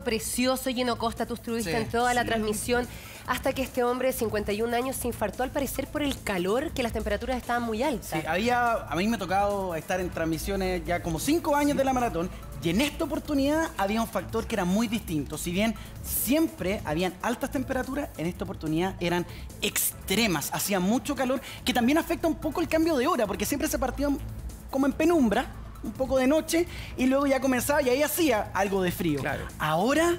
precioso, Gino Costa, tú estuviste en toda la transmisión, hasta que este hombre de 51 años se infartó, al parecer por el calor, que las temperaturas estaban muy altas. Sí, a mí me ha tocado estar en transmisiones ya como 5 años de la maratón, y en esta oportunidad había un factor que era muy distinto. Si bien siempre habían altas temperaturas, en esta oportunidad eran extremas, hacía mucho calor, que también afecta un poco el cambio de hora, porque siempre se partían como en penumbra, un poco de noche, y luego ya comenzaba y ahí hacía algo de frío. Claro. Ahora,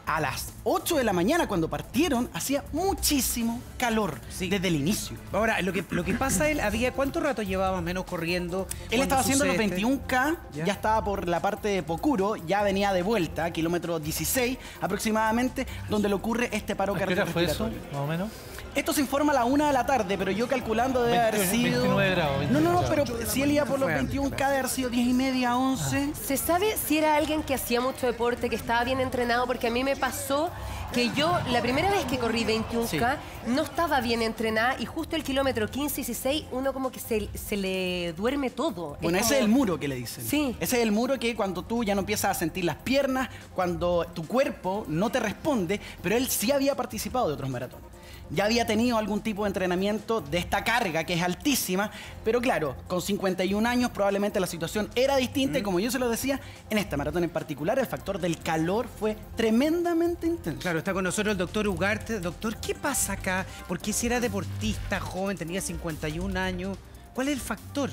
a las 8 de la mañana, cuando partieron, hacía muchísimo calor desde el inicio. Ahora, lo que pasa, él, ¿cuánto rato llevaba más o menos corriendo? Él estaba haciendo los 21K, ya estaba por la parte de Pocuro, ya venía de vuelta, kilómetro 16 aproximadamente, donde le ocurre este paro cardiorrespiratorio. ¿Qué hora fue eso, más o menos? Esto se informa a la 1 de la tarde, pero yo calculando debe haber sido... 29 grados. 29 no, grados. pero si él iba por los 21K debe haber sido 10 y media, 11. ¿Se sabe si era alguien que hacía mucho deporte, que estaba bien entrenado? Porque a mí me pasó que yo, la primera vez que corrí 21K, no estaba bien entrenada y justo el kilómetro 15 y 16, uno como que se le duerme todo. Bueno, ese es el muro que le dicen. Sí. Ese es el muro que cuando tú ya no empiezas a sentir las piernas, cuando tu cuerpo no te responde, pero él sí había participado de otros maratones. Ya había tenido algún tipo de entrenamiento de esta carga que es altísima, pero claro, con 51 años probablemente la situación era distinta y como yo se lo decía, en esta maratón en particular el factor del calor fue tremendamente intenso. Claro, está con nosotros el doctor Ugarte. Doctor, ¿qué pasa acá? Porque si era deportista, joven, tenía 51 años, ¿cuál es el factor?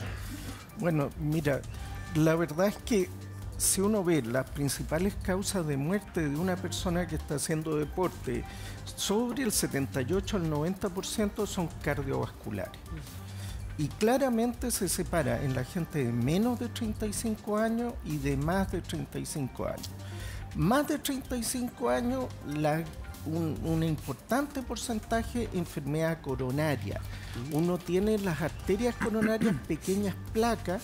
Bueno, mira, la verdad es que si uno ve las principales causas de muerte de una persona que está haciendo deporte, sobre el 78 al 90% son cardiovasculares. Y claramente se separa en la gente de menos de 35 años y de más de 35 años. Más de 35 años, un importante porcentaje de enfermedad coronaria. Uno tiene las arterias coronarias pequeñas placas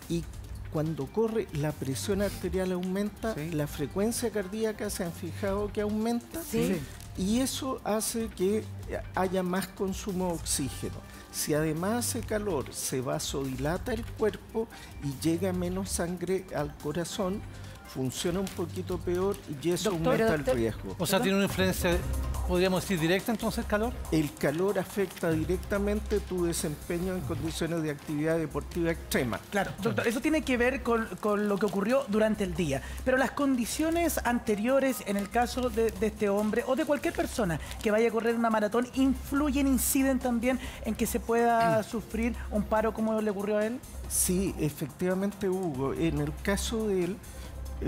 y cuando corre la presión arterial aumenta, la frecuencia cardíaca se han fijado que aumenta y eso hace que haya más consumo de oxígeno. Si además hace calor, se vasodilata el cuerpo y llega menos sangre al corazón, funciona un poquito peor y eso aumenta el riesgo. O sea, tiene una influencia, podríamos decir, directa entonces el calor. El calor afecta directamente tu desempeño en condiciones de actividad deportiva extrema. Claro, doctor, eso tiene que ver con lo que ocurrió durante el día. Pero las condiciones anteriores, en el caso de este hombre o de cualquier persona que vaya a correr una maratón, ¿influyen, inciden también en que se pueda sufrir un paro como le ocurrió a él? Sí, efectivamente, Hugo. En el caso de él,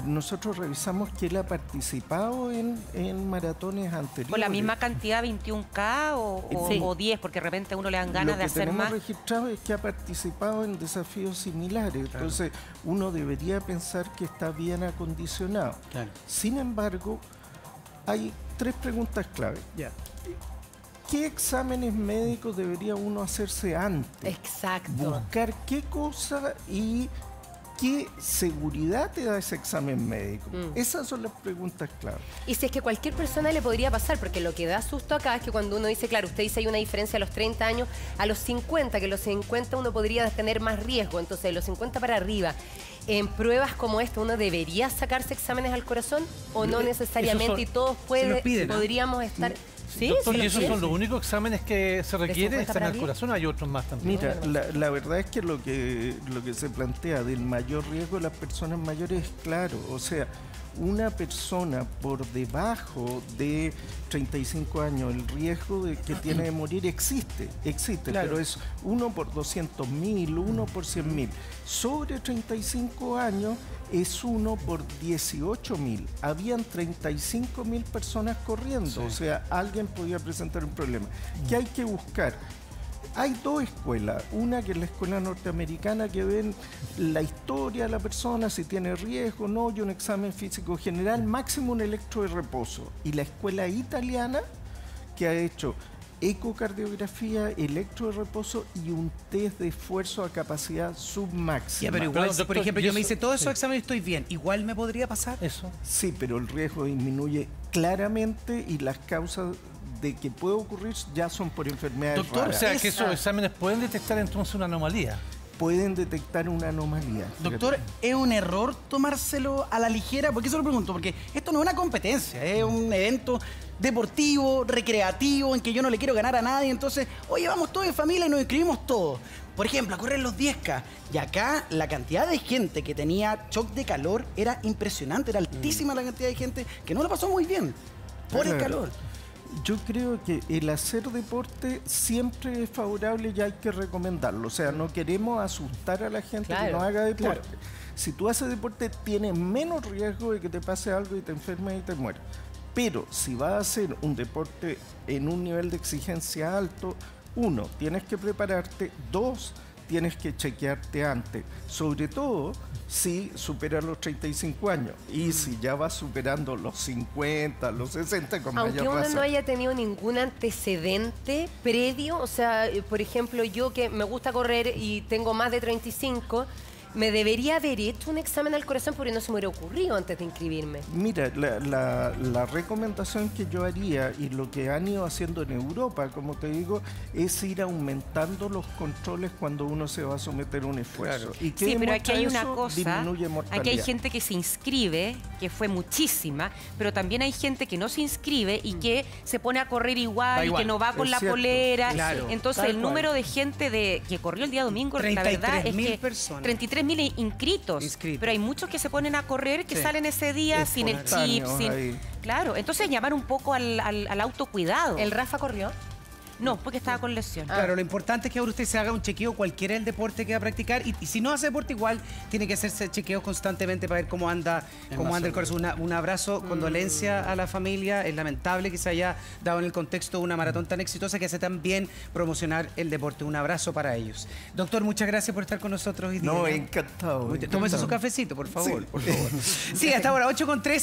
nosotros revisamos que él ha participado en maratones anteriores. ¿Con la misma cantidad, 21K o 10? Porque de repente a uno le dan ganas de hacer más. Lo que tenemos registrado es que ha participado en desafíos similares. Claro. Entonces, uno debería pensar que está bien acondicionado. Claro. Sin embargo, hay 3 preguntas clave. ¿Qué exámenes médicos debería uno hacerse antes? Exacto. Buscar qué cosa y ¿qué seguridad te da ese examen médico? Esas son las preguntas clave. Y si es que cualquier persona le podría pasar, porque lo que da susto acá es que cuando uno dice, claro, usted dice hay una diferencia a los 30 años, a los 50, que a los 50 uno podría tener más riesgo, entonces de los 50 para arriba. En pruebas como esta, ¿uno debería sacarse exámenes al corazón o no necesariamente? Y todos podríamos estar... ¿Sí? Doctor, ¿y esos son los únicos exámenes que se requieren? ¿Están al corazón? ¿Hay otros más también? Mira, la verdad es que lo que se plantea del mayor riesgo de las personas mayores es claro. O sea, una persona por debajo de 35 años, el riesgo de que tiene de morir existe, claro. Pero es 1 por 200.000, 1 por 100.000. Sobre 35 años es 1 por 18.000. Habían 35.000 personas corriendo, o sea, alguien podía presentar un problema. ¿Qué hay que buscar? Hay 2 escuelas, una que es la escuela norteamericana que ven la historia de la persona, si tiene riesgo o no, y un examen físico general, máximo un electro de reposo. Y la escuela italiana que ha hecho ecocardiografía, electro de reposo y un test de esfuerzo a capacidad submáxima. Pero igual, doctor, por ejemplo, yo me hice todos esos exámenes y estoy bien, ¿igual me podría pasar eso? Sí, pero el riesgo disminuye claramente y las causas de que puede ocurrir ya son por enfermedades raras. O sea, que esos exámenes pueden detectar entonces una anomalía. pueden detectar una anomalía. Doctor, ¿es un error tomárselo a la ligera? ¿Por qué se lo pregunto? Porque esto no es una competencia, es un evento deportivo, recreativo, en que yo no le quiero ganar a nadie. Entonces, oye, vamos todos en familia y nos inscribimos todos. Por ejemplo, a correr los 10K. Y acá la cantidad de gente que tenía shock de calor era impresionante, era altísima la cantidad de gente que no lo pasó muy bien por el calor. Yo creo que el hacer deporte siempre es favorable y hay que recomendarlo. O sea, no queremos asustar a la gente que no haga deporte. Claro. Si tú haces deporte, tienes menos riesgo de que te pase algo y te enfermes y te mueras. Pero si vas a hacer un deporte en un nivel de exigencia alto, 1, tienes que prepararte, 2, tienes que chequearte antes. Sobre todo si superas los 35 años y si ya vas superando los 50, los 60, como aunque ya uno pasa. no haya tenido ningún antecedente previo, o sea, por ejemplo, yo que me gusta correr y tengo más de 35, me debería haber hecho un examen al corazón porque no se me hubiera ocurrido antes de inscribirme. Mira, la recomendación que yo haría y lo que han ido haciendo en Europa, como te digo, es ir aumentando los controles cuando uno se va a someter a un esfuerzo. Claro. ¿Y qué sí, pero aquí hay una eso? cosa, Disminuye mortalidad. aquí hay gente que se inscribe, que fue muchísima, pero también hay gente que no se inscribe y que se pone a correr igual, y que no va con la polera. Claro. Entonces el número de gente que corrió el día domingo, la verdad es que 33.000 inscritos, pero hay muchos que se ponen a correr que salen ese día sin el chip, claro, entonces llamar un poco al autocuidado. ¿El Rafa corrió? No, porque estaba con lesión. Claro, lo importante es que ahora usted se haga un chequeo, cualquiera el deporte que va a practicar, y si no hace deporte igual, tiene que hacerse chequeos constantemente para ver cómo anda el corazón. Un abrazo, condolencia a la familia, es lamentable que se haya dado en el contexto de una maratón tan exitosa que hace tan bien promocionar el deporte. Un abrazo para ellos. Doctor, muchas gracias por estar con nosotros hoy día. No, encantado. Tómese su cafecito, por favor. Sí, por favor. Sí, hasta ahora, 8:13.